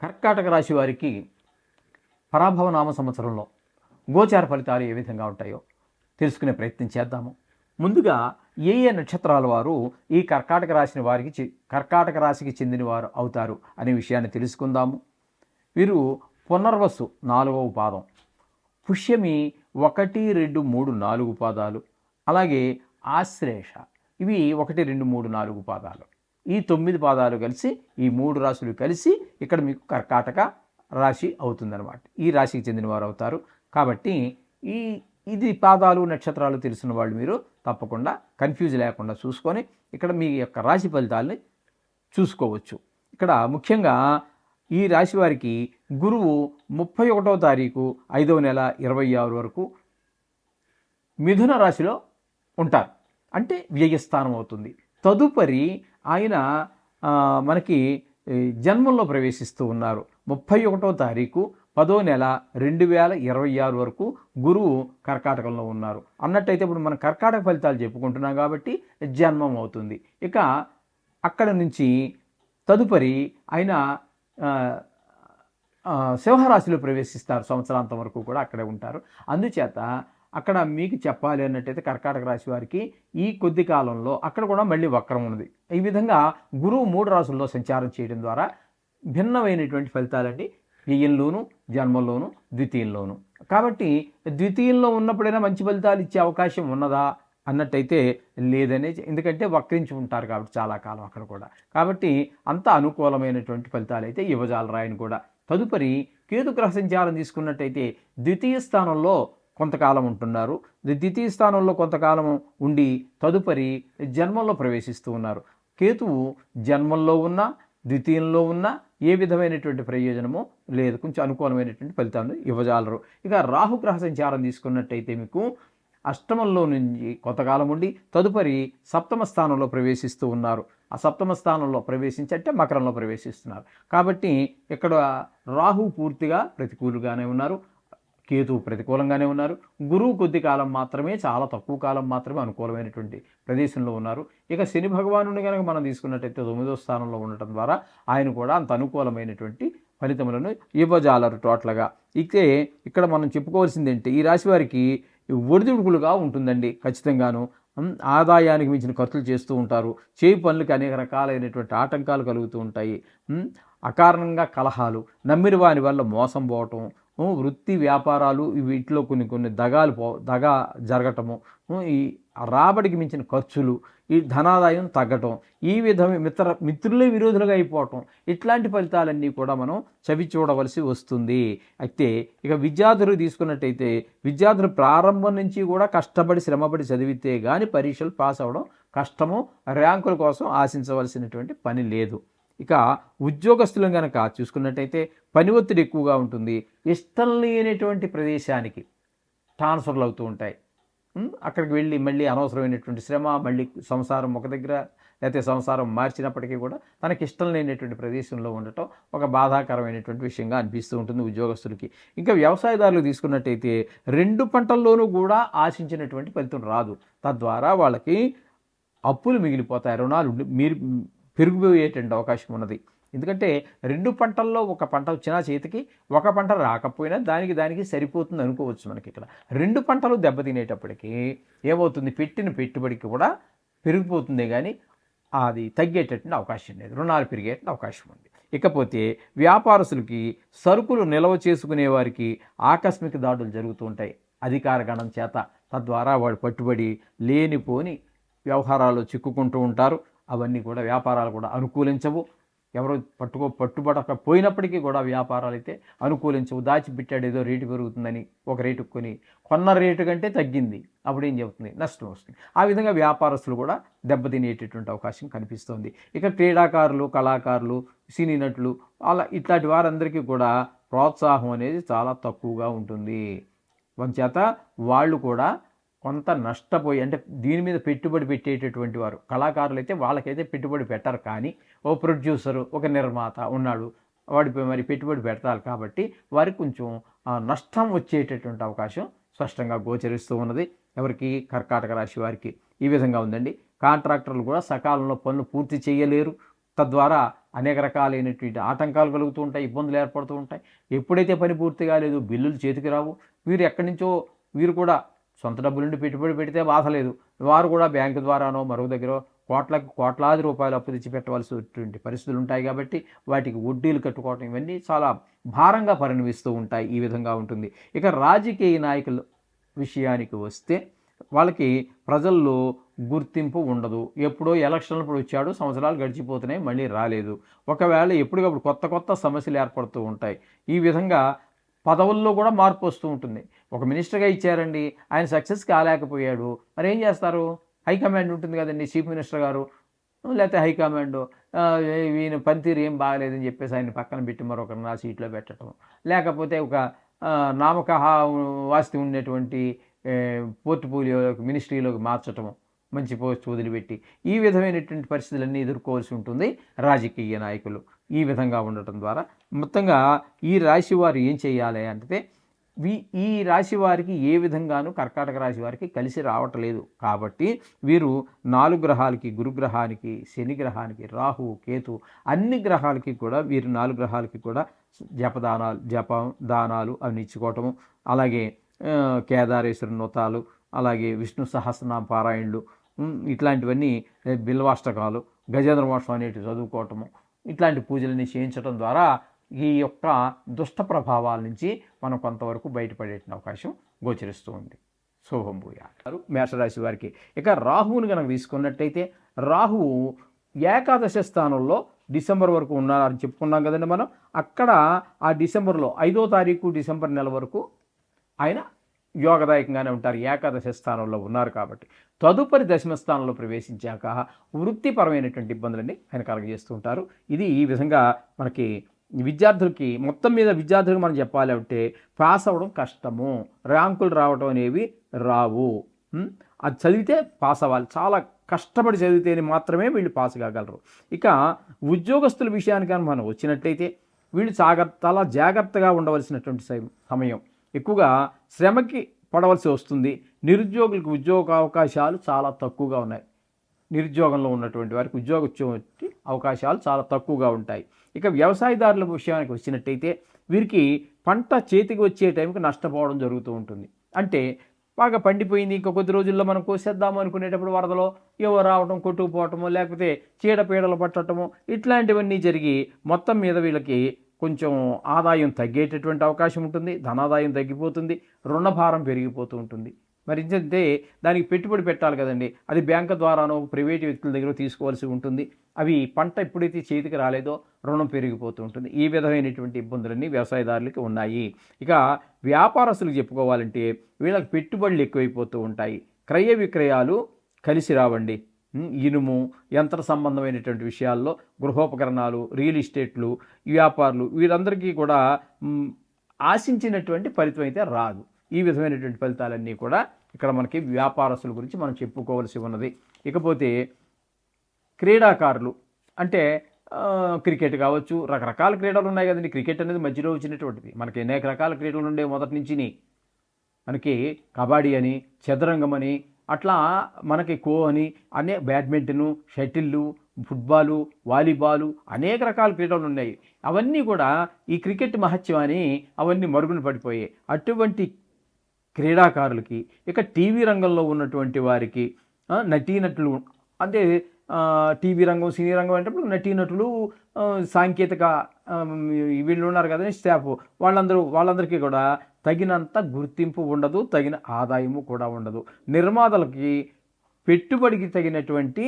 కర్కాటక రాశి వారికి పరాభవ నామ సంవత్సరంలో గోచార ఫలితాలు ఏ విధంగా ఉంటాయో తెలుసుకునే ప్రయత్నం చేద్దాము. ముందుగా ఏ ఏ నక్షత్రాల వారు ఈ కర్కాటక రాశికి చెందిన వారు అవుతారు అనే విషయాన్ని తెలుసుకుందాము. వీరు పునర్వసు 4వ పాదం, పుష్యమి 1, 2, 3, 4 పాదాలు, అలాగే ఆశ్లేష ఇవి 1, 2, 3, 4 పాదాలు. ఈ 9 పాదాలు కలిసి, ఈ 3 రాశులు కలిసి ఇక్కడ మీకు కర్కాటక రాశి అవుతుందన్నమాట. ఈ రాశికి చెందిన వారు అవుతారు. కాబట్టి ఇది పాదాలు నక్షత్రాలు తెలిసిన వాళ్ళు మీరు తప్పకుండా కన్ఫ్యూజ్ లేకుండా చూసుకొని ఇక్కడ మీ యొక్క రాశి ఫలితాలని చూసుకోవచ్చు. ఇక్కడ ముఖ్యంగా ఈ రాశి వారికి గురువు 31వ తారీఖు 5వ నెల 26 వరకు మిథున రాశిలో ఉంటారు, అంటే వ్యయస్థానం అవుతుంది. తదుపరి ఆయన మనకి జన్మంలో ప్రవేశిస్తూ ఉన్నారు. 31వ తారీఖు 10వ నెల 2026 వరకు గురువు కర్కాటకంలో ఉన్నారు. అన్నట్టయితే ఇప్పుడు మనం కర్కాటక ఫలితాలు చెప్పుకుంటున్నాం కాబట్టి జన్మం అవుతుంది. ఇక అక్కడ నుంచి తదుపరి ఆయన సింహరాశిలో ప్రవేశిస్తారు. సంవత్సరాంతం వరకు కూడా అక్కడే ఉంటారు. అందుచేత అక్కడ మీకు చెప్పాలి అన్నట్టయితే కర్కాటక రాశి వారికి ఈ కొద్ది కాలంలో అక్కడ కూడా మళ్ళీ వక్రం ఉన్నది. ఈ విధంగా గురువు 3 రాశుల్లో సంచారం చేయడం ద్వారా భిన్నమైనటువంటి ఫలితాలండి వ్యయంలోను, జన్మల్లోను, ద్వితీయంలోను. కాబట్టి ద్వితీయంలో ఉన్నప్పుడైనా మంచి ఫలితాలు ఇచ్చే అవకాశం ఉన్నదా అన్నట్టయితే లేదనే, ఎందుకంటే వక్రించి ఉంటారు కాబట్టి చాలా కాలం అక్కడ కూడా. కాబట్టి అంత అనుకూలమైనటువంటి ఫలితాలు అయితే ఇవ్వజాలరాయని కూడా. తదుపరి కేతు గ్రహ సంచారం తీసుకున్నట్టయితే ద్వితీయ స్థానంలో కొంతకాలం ఉంటున్నారు. ద్వితీయ స్థానంలో కొంతకాలం ఉండి తదుపరి జన్మంలో ప్రవేశిస్తూ ఉన్నారు. కేతువు జన్మంలో ఉన్న ద్వితీయంలో ఉన్న ఏ విధమైనటువంటి ప్రయోజనమో లేదు, కొంచెం అనుకూలమైనటువంటి ఫలితాలను ఇవ్వజాలరు. ఇక రాహుగ్రహ సంచారం తీసుకున్నట్టయితే మీకు అష్టమంలో నుంచి కొంతకాలం ఉండి తదుపరి సప్తమ స్థానంలో ప్రవేశిస్తూ ఉన్నారు. ఆ సప్తమ స్థానంలో ప్రవేశించంటే మకరంలో ప్రవేశిస్తున్నారు. కాబట్టి ఇక్కడ రాహు పూర్తిగా ప్రతికూలుగానే ఉన్నారు, కేతువు ప్రతికూలంగానే ఉన్నారు. గురువు కొద్ది కాలం మాత్రమే, చాలా తక్కువ కాలం మాత్రమే అనుకూలమైనటువంటి ప్రదేశంలో ఉన్నారు. ఇక శని భగవానుని కనుక మనం తీసుకున్నట్టయితే 9వ స్థానంలో ఉండటం ద్వారా ఆయన కూడా అంత అనుకూలమైనటువంటి ఫలితములను ఇవ్వజాలరు టోటల్గా. అయితే ఇక్కడ మనం చెప్పుకోవాల్సింది ఏంటి, ఈ రాశి వారికి ఒడిదుడుకులుగా ఉంటుందండి ఖచ్చితంగాను. ఆదాయానికి మించిన ఖర్చులు చేస్తూ ఉంటారు. చేయి పనులకి అనేక రకాలైనటువంటి ఆటంకాలు కలుగుతూ ఉంటాయి. అకారణంగా కలహాలు, నమ్మిన వాని వల్ల మోసం పోవటం, వృత్తి వ్యాపారాలు వీటిలో కొన్ని దగా జరగటము, ఈ రాబడికి మించిన ఖర్చులు, ఈ ధనాదాయం తగ్గటం, ఈ విధమైన మిత్రులే విరోధులుగా అయిపోవటం, ఇట్లాంటి ఫలితాలన్నీ కూడా మనం చవి చూడవలసి వస్తుంది. అయితే ఇక విద్యార్థులు తీసుకున్నట్టయితే విద్యార్థులు ప్రారంభం నుంచి కూడా కష్టపడి శ్రమపడి చదివితే కానీ పరీక్షలు పాస్ అవ్వడం కష్టము, ర్యాంకుల కోసం ఆశించవలసినటువంటి పని లేదు. ఇక ఉద్యోగస్తులను కనుక చూసుకున్నట్టయితే పని ఒత్తిడి ఎక్కువగా ఉంటుంది. ఇష్టం లేనటువంటి ప్రదేశానికి ట్రాన్స్ఫర్లు అవుతూ ఉంటాయి. అక్కడికి వెళ్ళి మళ్ళీ అనవసరమైనటువంటి శ్రమ, మళ్ళీ సంసారం ఒక దగ్గర, లేకపోతే సంసారం మార్చినప్పటికీ కూడా తనకి ఇష్టం లేనటువంటి ప్రదేశంలో ఉండటం ఒక బాధాకరమైనటువంటి విషయంగా అనిపిస్తూ ఉంటుంది ఉద్యోగస్తులకి. ఇంకా వ్యవసాయదారులు తీసుకున్నట్టయితే 2 పంటల్లోనూ కూడా ఆశించినటువంటి ఫలితం రాదు. తద్వారా వాళ్ళకి అప్పులు మిగిలిపోతాయి, రుణాలు పెరిగిపోయేటువంటి అవకాశం ఉన్నది. ఎందుకంటే 2 పంటల్లో ఒక పంట వచ్చినా చేతికి, ఒక పంట రాకపోయినా దానికి సరిపోతుంది అనుకోవచ్చు. మనకి ఇక్కడ 2 పంటలు దెబ్బతినేటప్పటికీ ఏమవుతుంది, పెట్టిన పెట్టుబడికి కూడా పెరిగిపోతుంది కానీ అది తగ్గేటటువంటి అవకాశం లేదు, రుణాలు పెరిగేటువంటి అవకాశం ఉంది. ఇకపోతే వ్యాపారస్తులకి, సరుకులు నిల్వ చేసుకునే వారికి ఆకస్మిక దాడులు జరుగుతూ ఉంటాయి అధికార గణం చేత. తద్వారా వాడు పట్టుబడి లేనిపోని వ్యవహారాలు చిక్కుకుంటూ ఉంటారు. అవన్నీ కూడా వ్యాపారాలు కూడా అనుకూలించవు. ఎవరు పట్టుబడకపోయినప్పటికీ కూడా వ్యాపారాలు అయితే అనుకూలించవు. దాచిపెట్టాడు ఏదో రేటు పెరుగుతుందని ఒక రేటు కొని కొన్న రేటు కంటే తగ్గింది, అప్పుడు ఏం చెబుతుంది, నష్టం వస్తుంది. ఆ విధంగా వ్యాపారస్తులు కూడా దెబ్బతినేటటువంటి అవకాశం కనిపిస్తుంది. ఇక క్రీడాకారులు, కళాకారులు, సినీ నటులు అలా ఇట్లాంటి వారందరికీ కూడా ప్రోత్సాహం అనేది చాలా తక్కువగా ఉంటుంది. వంచేత వాళ్ళు కూడా కొంత నష్టపోయి, అంటే దీని మీద పెట్టుబడి పెట్టేటటువంటి వారు కళాకారులు అయితే వాళ్ళకైతే పెట్టుబడి పెట్టరు, కానీ ఓ ప్రొడ్యూసరు, ఒక నిర్మాత ఉన్నాడు, వాడిపై మరి పెట్టుబడి పెడతారు కాబట్టి వారికి కొంచెం నష్టం వచ్చేటటువంటి అవకాశం స్పష్టంగా గోచరిస్తూ ఉన్నది. ఎవరికి, కర్కాటక రాశి వారికి ఈ విధంగా ఉందండి. కాంట్రాక్టర్లు కూడా సకాలంలో పనులు పూర్తి చేయలేరు. తద్వారా అనేక రకాలైనటువంటి ఆటంకాలు కలుగుతూ ఉంటాయి, ఇబ్బందులు ఏర్పడుతూ ఉంటాయి. ఎప్పుడైతే పని పూర్తి కాలేదు, బిల్లులు చేతికి రావు, వీరు ఎక్కడి నుంచో వీరు కూడా సొంత డబ్బులుండి పెట్టుబడి పెడితే బాధ లేదు, వారు కూడా బ్యాంకు ద్వారానో మరో దగ్గర కోట్లాది రూపాయలు అప్పు తెచ్చి పెట్టవలసినటువంటి పరిస్థితులు ఉంటాయి. కాబట్టి వాటికి వడ్డీలు కట్టుకోవటం ఇవన్నీ చాలా భారంగా పరిణమిస్తూ ఉంటాయి. ఈ విధంగా ఉంటుంది. ఇక రాజకీయ నాయకుల విషయానికి వస్తే వాళ్ళకి ప్రజల్లో గుర్తింపు ఉండదు. ఎప్పుడో ఎలక్షన్లప్పుడు వచ్చాడు, సంవత్సరాలు గడిచిపోతున్నాయి, మళ్ళీ రాలేదు. ఒకవేళ ఎప్పటికప్పుడు కొత్త కొత్త సమస్యలు ఏర్పడుతూ ఉంటాయి. ఈ విధంగా పదవుల్లో కూడా మార్పు వస్తూ ఉంటుంది. ఒక మినిస్టర్గా ఇచ్చారండి, ఆయన సక్సెస్ కాలేకపోయాడు, మరి ఏం చేస్తారు? హైకమాండ్ ఉంటుంది కదండి, చీఫ్ మినిస్టర్ గారు లేకపోతే హైకమాండ్ ఈయన పనితీరు ఏం బాగలేదని చెప్పేసి ఆయన పక్కన పెట్టి మరొకరిని ఆ సీట్లో పెట్టడం, లేకపోతే ఒక నామకహా వాస్తి ఉన్నటువంటి పోర్ట్ఫోలియోలోకి మినిస్ట్రీలోకి మార్చటము, మంచి పోస్ట్ వదిలిపెట్టి, ఈ విధమైనటువంటి పరిస్థితులన్నీ ఎదుర్కోవాల్సి ఉంటుంది రాజకీయ నాయకులు. ఈ విధంగా ఉండటం ద్వారా మొత్తంగా ఈ రాశి వారు ఏం చేయాలి అంటే, ఈ రాశి వారికి ఏ విధంగానూ కర్కాటక రాశి వారికి కలిసి రావట్లేదు. కాబట్టి వీరు 4 గ్రహాలకి, గురుగ్రహానికి, శని గ్రహానికి, రాహు, కేతు అన్ని గ్రహాలకి కూడా, వీరు 4 గ్రహాలకి కూడా జపదానాలు అవి ఇచ్చుకోవటము, అలాగే కేదారేశ్వర నోతాలు, అలాగే విష్ణు సహస్రనామ పారాయణలు, ఇట్లాంటివన్నీ, బిల్వాష్టకాలు, గజేంద్ర మోక్షం అనేటివి చదువుకోవటము, ఇట్లాంటి పూజలన్నీ చేయించడం ద్వారా ఈ యొక్క దుష్ట ప్రభావాల నుంచి మనం కొంతవరకు బయటపడే అవకాశం గోచరిస్తూ ఉంది. శుభం భూయాలు మేషరాశి వారికి. ఇక రాహువుని కనుక తీసుకున్నట్టయితే, రాహువు ఏకాదశ స్థానంలో డిసెంబర్ వరకు ఉన్నారని చెప్పుకున్నాం కదండి మనం. అక్కడ ఆ డిసెంబర్లో 5వ తారీఖు డిసెంబర్ నెల వరకు ఆయన యోగదాయకంగానే ఉంటారు, ఏకాదశ స్థానంలో ఉన్నారు. కాబట్టి తదుపరి దశమ స్థానంలో ప్రవేశించాక వృత్తిపరమైనటువంటి ఇబ్బందులన్నీ ఆయన కలగజేస్తూ ఉంటారు. ఇది ఈ విధంగా మనకి విద్యార్థులకి, మొత్తం మీద విద్యార్థులకు మనం చెప్పాలి అంటే, పాస్ అవ్వడం కష్టము, ర్యాంకులు రావడం అనేవి రావు. అది చదివితే పాస్ అవ్వాలి, చాలా కష్టపడి చదివితేనే మాత్రమే వీళ్ళు పాస్ కాగలరు. ఇక ఉద్యోగస్తుల విషయానికి మనం వచ్చినట్లయితే, వీళ్ళు చాలా జాగ్రత్తగా ఉండవలసినటువంటి సమయం. ఎక్కువగా శ్రమకి పడవలసి వస్తుంది. నిరుద్యోగులకు ఉద్యోగ అవకాశాలు చాలా తక్కువగా ఉన్నాయి. నిరుద్యోగంలో ఉన్నటువంటి వారికి ఉద్యోగ అవకాశాలు చాలా తక్కువగా ఉంటాయి. ఇక వ్యవసాయదారుల విషయానికి వచ్చినట్టయితే, వీరికి పంట చేతికి వచ్చే టైంకి నష్టపోవడం జరుగుతూ ఉంటుంది. అంటే బాగా పండిపోయింది, ఇంక కొద్ది రోజుల్లో మనం కోసేద్దాము అనుకునేటప్పుడు వరదలో ఏవో రావటం, కొట్టుకుపోవటము, లేకపోతే చీడపీడలు పట్టడము, ఇట్లాంటివన్నీ జరిగి మొత్తం మీద వీళ్ళకి కొంచెం ఆదాయం తగ్గేటటువంటి అవకాశం ఉంటుంది. ధనాదాయం తగ్గిపోతుంది, రుణభారం పెరిగిపోతూ ఉంటుంది. మరి ఏంటంటే దానికి పెట్టుబడి పెట్టాలి కదండి, అది బ్యాంకు ద్వారానో ప్రైవేటు వ్యక్తుల దగ్గర తీసుకోవాల్సి ఉంటుంది. అవి పంట ఎప్పుడైతే చేతికి రాలేదో రుణం పెరిగిపోతూ ఉంటుంది. ఈ విధమైనటువంటి ఇబ్బందులన్నీ వ్యవసాయదారులకి ఉన్నాయి. ఇక వ్యాపారస్తులకు చెప్పుకోవాలంటే, వీళ్ళకి పెట్టుబడులు ఎక్కువైపోతూ ఉంటాయి. క్రయ విక్రయాలు కలిసి రావండి. ఇనుము, యంత్ర సంబంధమైనటువంటి విషయాల్లో, గృహోపకరణాలు, రియల్ ఎస్టేట్లు, వ్యాపారులు, వీరందరికీ కూడా ఆశించినటువంటి ఫలితం అయితే రాదు. ఈ విధమైనటువంటి ఫలితాలన్నీ కూడా ఇక్కడ మనకి వ్యాపారస్తుల గురించి మనం చెప్పుకోవాల్సి ఉన్నది. ఇకపోతే క్రీడాకారులు అంటే క్రికెట్ కావచ్చు, రకరకాల క్రీడలు ఉన్నాయి కదండి. క్రికెట్ అనేది మధ్యలో వచ్చినటువంటిది. మనకి అనేక రకాల క్రీడలు ఉండే మొదటి నుంచి. మనకి కబడ్డీ అని, చదరంగం అని, అట్లా మనకి ఖో అని, బ్యాడ్మింటను, షటిల్లు, ఫుట్బాలు, వాలీబాలు, అనేక రకాల క్రీడలు ఉన్నాయి. అవన్నీ కూడా ఈ క్రికెట్ మహత్యం అని అవన్నీ మరుగున పడిపోయాయి. అటువంటి క్రీడాకారులకి, ఇక టీవీ రంగంలో ఉన్నటువంటి వారికి, నటీనటులు అంటే టీవీ రంగం, సినీ రంగం అంటే నటీనటులు, సాంకేతిక వీళ్ళు ఉన్నారు కదండి స్టాఫ్, వాళ్ళందరికీ కూడా తగినంత గుర్తింపు ఉండదు, తగిన ఆదాయము కూడా ఉండదు. నిర్మాతలకి పెట్టుబడికి తగినటువంటి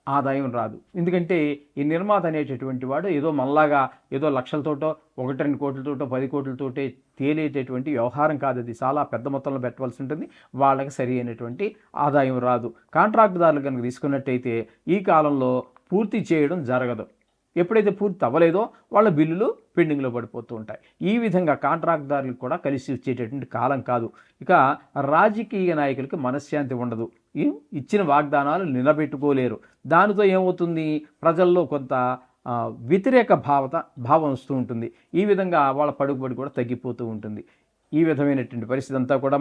ఆదాయం రాదు. ఎందుకంటే ఈ నిర్మాత అనేటటువంటి వాడు ఏదో మనలాగా ఏదో లక్షలతోటో, 1-2 కోట్లతోటో, 10 కోట్లతోటే తేలేటటువంటి వ్యవహారం కాదు. అది చాలా పెద్ద మొత్తంలో పెట్టవలసి ఉంటుంది. వాళ్ళకి సరి అయినటువంటి ఆదాయం రాదు. కాంట్రాక్టుదారులు కనుక తీసుకున్నట్టయితే ఈ కాలంలో పూర్తి చేయడం జరగదు. ఎప్పుడైతే పూర్తి అవ్వలేదో వాళ్ళ బిల్లులు పెండింగ్లో పడిపోతూ ఉంటాయి. ఈ విధంగా కాంట్రాక్టుదారులకు కూడా కలిసి వచ్చేటటువంటి కాలం కాదు. ఇక రాజకీయ నాయకులకి మనశ్శాంతి ఉండదు. ఇచ్చిన వాగ్దానాలు నిలబెట్టుకోలేరు. దానితో ఏమవుతుంది, ప్రజల్లో కొంత వ్యతిరేక భావం వస్తూ ఉంటుంది. ఈ విధంగా వాళ్ళ పడుగుబడి కూడా తగ్గిపోతూ ఉంటుంది. ఈ విధమైనటువంటి పరిస్థితి అంతా కూడా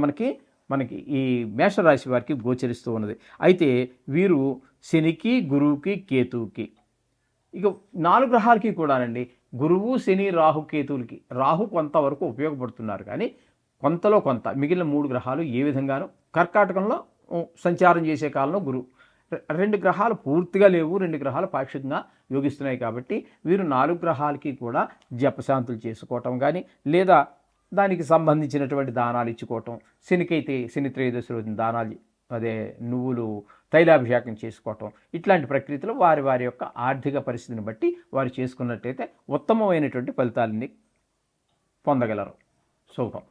మనకి ఈ మేషరాశి వారికి గోచరిస్తూ ఉన్నది. అయితే వీరు శనికి, గురువుకి, కేతువుకి ఇక 4 గ్రహాలకి కూడానండి గురువు, శని, రాహు, కేతువులకి రాహు కొంతవరకు ఉపయోగపడుతున్నారు కానీ కొంతలో కొంత మిగిలిన 3 గ్రహాలు ఏ విధంగానూ కర్కాటకంలో సంచారం చేసే కాలంలో గురువు 2 గ్రహాలు పూర్తిగా లేవు, 2 గ్రహాలు పాక్షికంగా యోగిస్తున్నాయి కాబట్టి వీరు 4 గ్రహాలకి కూడా జపశాంతులు చేసుకోవటం కానీ లేదా దానికి సంబంధించినటువంటి దానాలు ఇచ్చుకోవటం, శనికైతే శని త్రయోదశి రోజున దానాలు అదే నువ్వులు తైలాభిషేకం చేసుకోవటం, ఇట్లాంటి ప్రక్రియలో వారి వారి యొక్క ఆర్థిక పరిస్థితిని బట్టి వారు చేసుకున్నట్టయితే ఉత్తమమైనటువంటి ఫలితాలని పొందగలరు. శుభం.